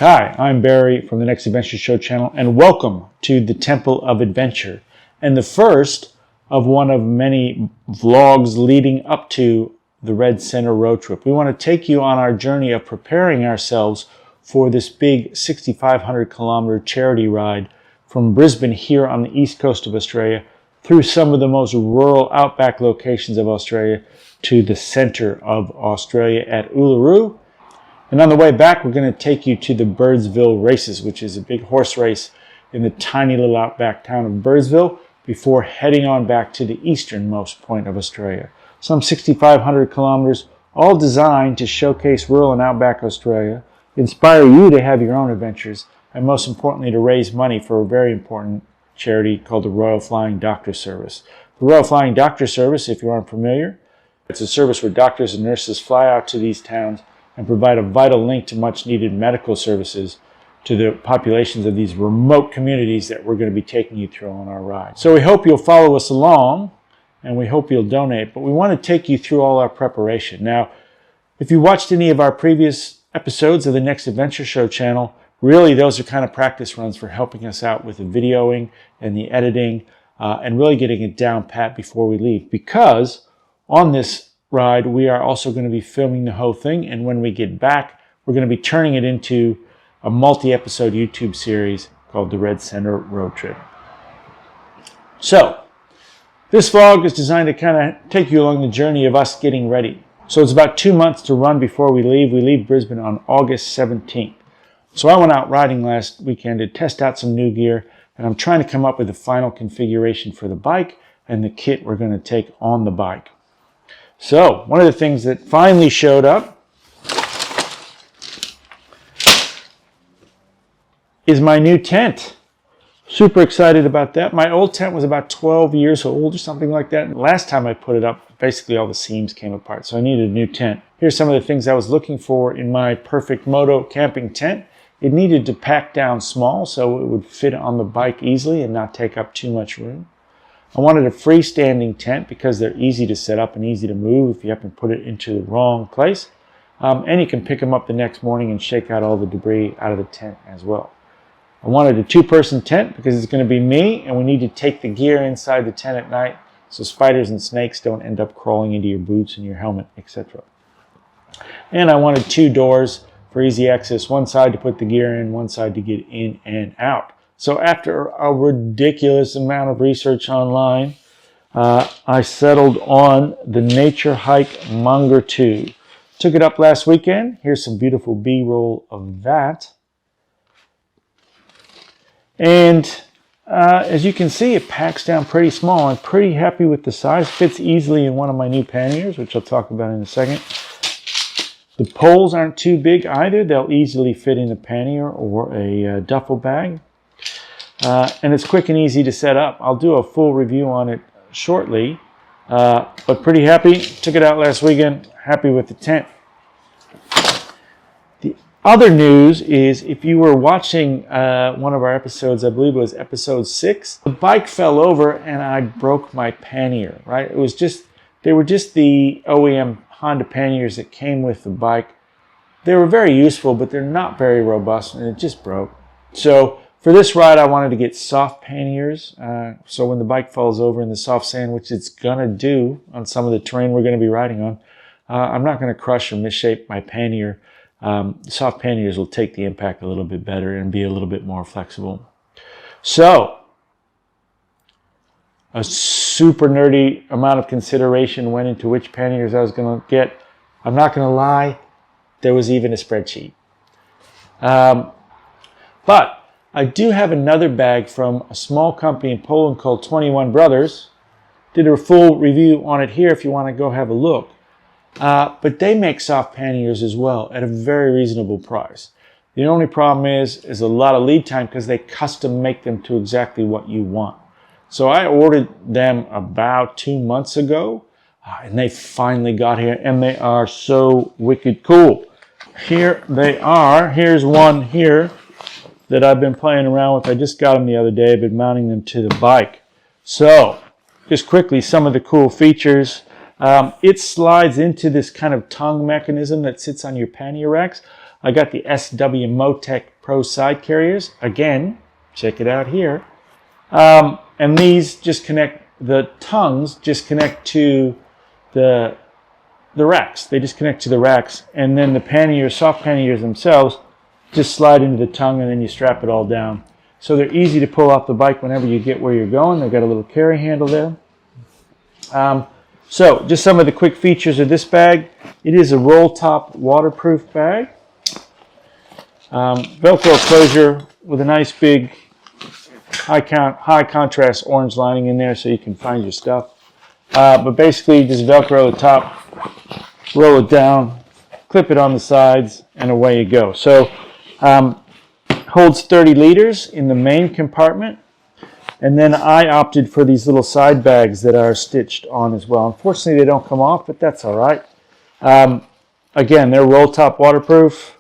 Hi, I'm Barry from the Next Adventure Show channel, and welcome to the Temple of Adventure, and the first of one of many vlogs leading up to the Red Center road trip. We want to take you on our journey of preparing ourselves for this big 6,500 kilometer charity ride from Brisbane here on the east coast of Australia through some of the most rural outback locations of Australia to the center of Australia at Uluru. And on the way back, we're going to take you to the Birdsville Races, which is a big horse race in the tiny little outback town of Birdsville, before heading on back to the easternmost point of Australia. Some 6,500 kilometers, all designed to showcase rural and outback Australia, inspire you to have your own adventures, and most importantly, to raise money for a very important charity called the Royal Flying Doctor Service. The Royal Flying Doctor Service, if you aren't familiar, it's a service where doctors and nurses fly out to these towns and provide a vital link to much needed medical services to the populations of these remote communities that we're going to be taking you through on our ride. So we hope you'll follow us along, and we hope you'll donate, but we want to take you through all our preparation. Now, if you watched any of our previous episodes of the Next Adventure Show channel, really those are kind of practice runs for helping us out with the videoing and the editing and really getting it down pat before we leave, because on this ride, we are also going to be filming the whole thing, and when we get back, we're going to be turning it into a multi-episode YouTube series called the Red Center Road Trip. So, this vlog is designed to kind of take you along the journey of us getting ready. So it's about 2 months to run before we leave. We leave Brisbane on August 17th. So I went out riding last weekend to test out some new gear, and I'm trying to come up with the final configuration for the bike and the kit we're going to take on the bike. So, one of the things that finally showed up is my new tent. Super excited about that. My old tent was about 12 years old or something like that. And last time I put it up, basically all the seams came apart, so I needed a new tent. Here's some of the things I was looking for in my perfect moto camping tent. It needed to pack down small so it would fit on the bike easily and not take up too much room. I wanted a freestanding tent because they're easy to set up and easy to move if you happen to put it into the wrong place. And you can pick them up the next morning and shake out all the debris out of the tent as well. I wanted a two-person tent because it's going to be me, and we need to take the gear inside the tent at night so spiders and snakes don't end up crawling into your boots and your helmet, etc. And I wanted two doors for easy access, one side to put the gear in, one side to get in and out. So after a ridiculous amount of research online, I settled on the Nature Hike Munger 2. Took it up last weekend. Here's some beautiful B-roll of that. And as you can see, it packs down pretty small. I'm pretty happy with the size. Fits easily in one of my new panniers, which I'll talk about in a second. The poles aren't too big either. They'll easily fit in a pannier or a duffel bag. And it's quick and easy to set up. I'll do a full review on it shortly, but pretty happy. Took it out last weekend. Happy with the tent. The other news is, if you were watching one of our episodes, I believe it was episode 6, the bike fell over and I broke my pannier, right? It was just, they were just the OEM Honda panniers that came with the bike. They were very useful, but they're not very robust, and it just broke. So for this ride, I wanted to get soft panniers, so when the bike falls over in the soft sand, which it's going to do on some of the terrain we're going to be riding on, I'm not going to crush or misshape my pannier. Soft panniers will take the impact a little bit better and be a little bit more flexible. So, a super nerdy amount of consideration went into which panniers I was going to get. I'm not going to lie, there was even a spreadsheet. But I do have another bag from a small company in Poland called 21 Brothers. Did a full review on it here if you want to go have a look. But they make soft panniers as well at a very reasonable price. The only problem is a lot of lead time because they custom make them to exactly what you want. So I ordered them about 2 months ago, and they finally got here, and they are so wicked cool. Here they are. Here's one here that I've been playing around with. I just got them the other day. I've been mounting them to the bike. So, just quickly, some of the cool features. It slides into this kind of tongue mechanism that sits on your pannier racks. I got the SW Motec Pro side carriers. Again, check it out here. And these just connect, the tongues just connect to the racks. They just connect to the racks. And then the panniers, soft panniers themselves, just slide into the tongue, and then you strap it all down. So they're easy to pull off the bike whenever you get where you're going. They've got a little carry handle there. So just some of the quick features of this bag. It is a roll top waterproof bag. Velcro closure with a nice big high contrast orange lining in there so you can find your stuff. But basically just Velcro the top, roll it down, clip it on the sides, and away you go. So holds 30 liters in the main compartment. And then I opted for these little side bags that are stitched on as well. Unfortunately, they don't come off, but that's all right. Again, they're roll top waterproof.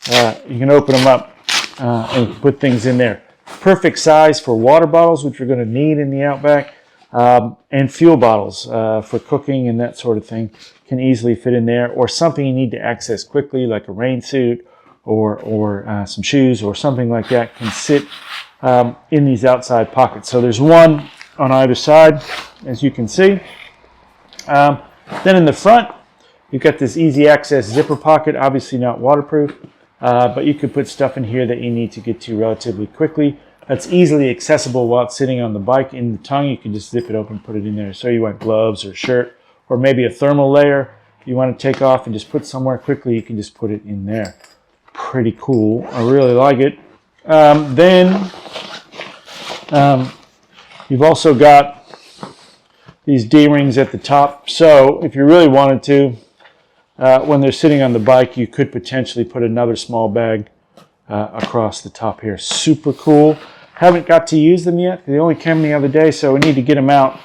You can open them up and put things in there. Perfect size for water bottles, which you're going to need in the outback, and fuel bottles for cooking and that sort of thing can easily fit in there, or something you need to access quickly, like a rain suit or some shoes or something like that, can sit in these outside pockets. So there's one on either side, as you can see. Then in the front, you've got this easy access zipper pocket, obviously not waterproof, but you could put stuff in here that you need to get to relatively quickly. That's easily accessible while it's sitting on the bike in the tongue. You can just zip it open, put it in there. So you want gloves or shirt, or maybe a thermal layer you want to take off and just put somewhere quickly, you can just put it in there. Pretty cool. I really like it. Then you've also got these D-rings at the top. So if you really wanted to, when they're sitting on the bike, you could potentially put another small bag across the top here. Super cool. Haven't got to use them yet. They only came the other day, so we need to get them out.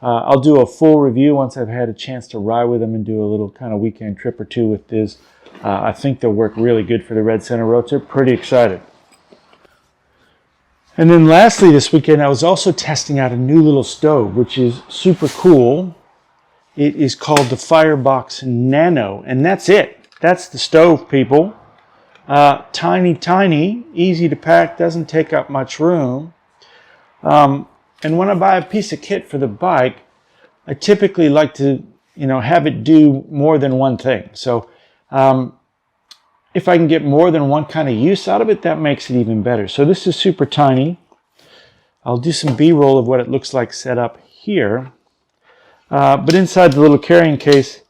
I'll do a full review once I've had a chance to ride with them and do a little kind of weekend trip or two with this. I think they'll work really good for the Red Center road trip. Pretty excited. And then lastly this weekend, I was also testing out a new little stove, which is super cool. It is called the Firebox Nano, and that's it. That's the stove, people. Tiny, tiny, easy to pack, doesn't take up much room. And when I buy a piece of kit for the bike, I typically like to, have it do more than one thing. So if I can get more than one kind of use out of it, that makes it even better. So this is super tiny. I'll do some B-roll of what it looks like set up here. But inside the little carrying case,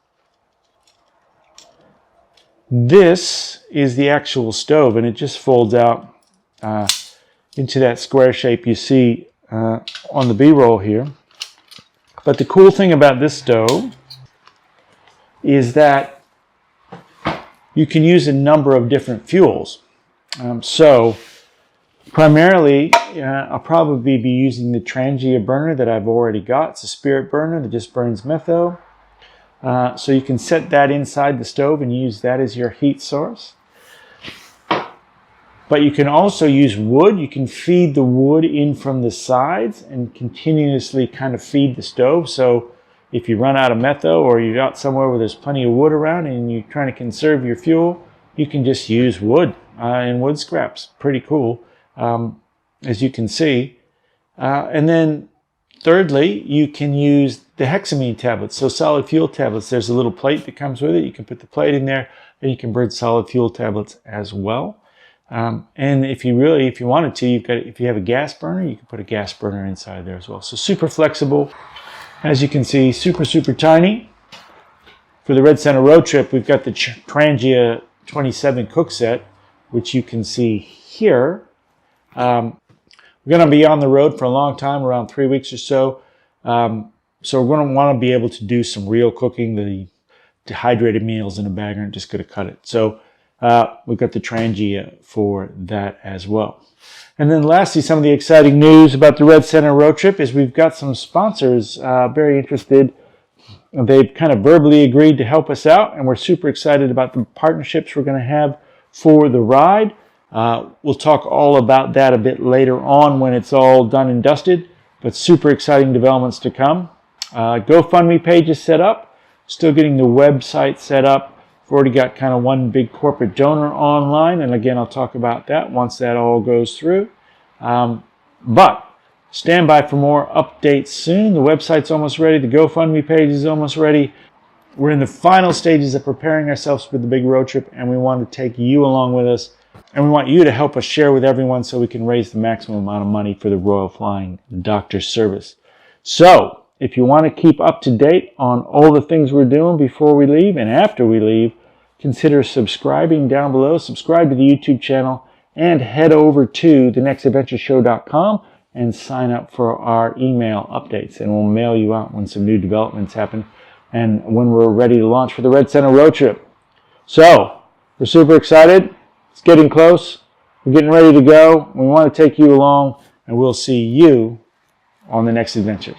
this is the actual stove, and it just folds out into that square shape you see on the B-roll here. But the cool thing about this stove is that you can use a number of different fuels. So primarily, I'll probably be using the Trangia burner that I've already got. It's a spirit burner that just burns metho. So you can set that inside the stove and use that as your heat source. But you can also use wood. You can feed the wood in from the sides and continuously kind of feed the stove. So if you run out of metho, or you're out somewhere where there's plenty of wood around and you're trying to conserve your fuel, you can just use wood and wood scraps. Pretty cool, as you can see. And then thirdly, you can use the hexamine tablets, so solid fuel tablets. There's a little plate that comes with it. You can put the plate in there, and you can burn solid fuel tablets as well. And if you wanted to, if you have a gas burner, you can put a gas burner inside there as well. So super flexible. As you can see, super, super tiny. For the Red Center road trip, we've got the Trangia 27 cook set, which you can see here. We're going to be on the road for a long time, around 3 weeks or so. So we're going to want to be able to do some real cooking. The dehydrated meals in a bag aren't just going to cut it. So we've got the Trangia for that as well. And then lastly, some of the exciting news about the Red Center road trip is we've got some sponsors very interested. They've kind of verbally agreed to help us out, and we're super excited about the partnerships we're going to have for the ride. We'll talk all about that a bit later on when it's all done and dusted, but super exciting developments to come. GoFundMe page is set up. Still getting the website set up We've already got kind of one big corporate donor online, and again, I'll talk about that once that all goes through. But stand by for more updates soon. The website's almost ready. The GoFundMe page is almost ready. We're in the final stages of preparing ourselves for the big road trip, and we want to take you along with us. And we want you to help us share with everyone so we can raise the maximum amount of money for the Royal Flying Doctor Service. So, if you want to keep up to date on all the things we're doing before we leave and after we leave, consider subscribing down below. Subscribe to the YouTube channel and head over to thenextadventureshow.com and sign up for our email updates. And we'll mail you out when some new developments happen and when we're ready to launch for the Red Center road trip. So, we're super excited. It's getting close. We're getting ready to go. We want to take you along, and we'll see you on the next adventure.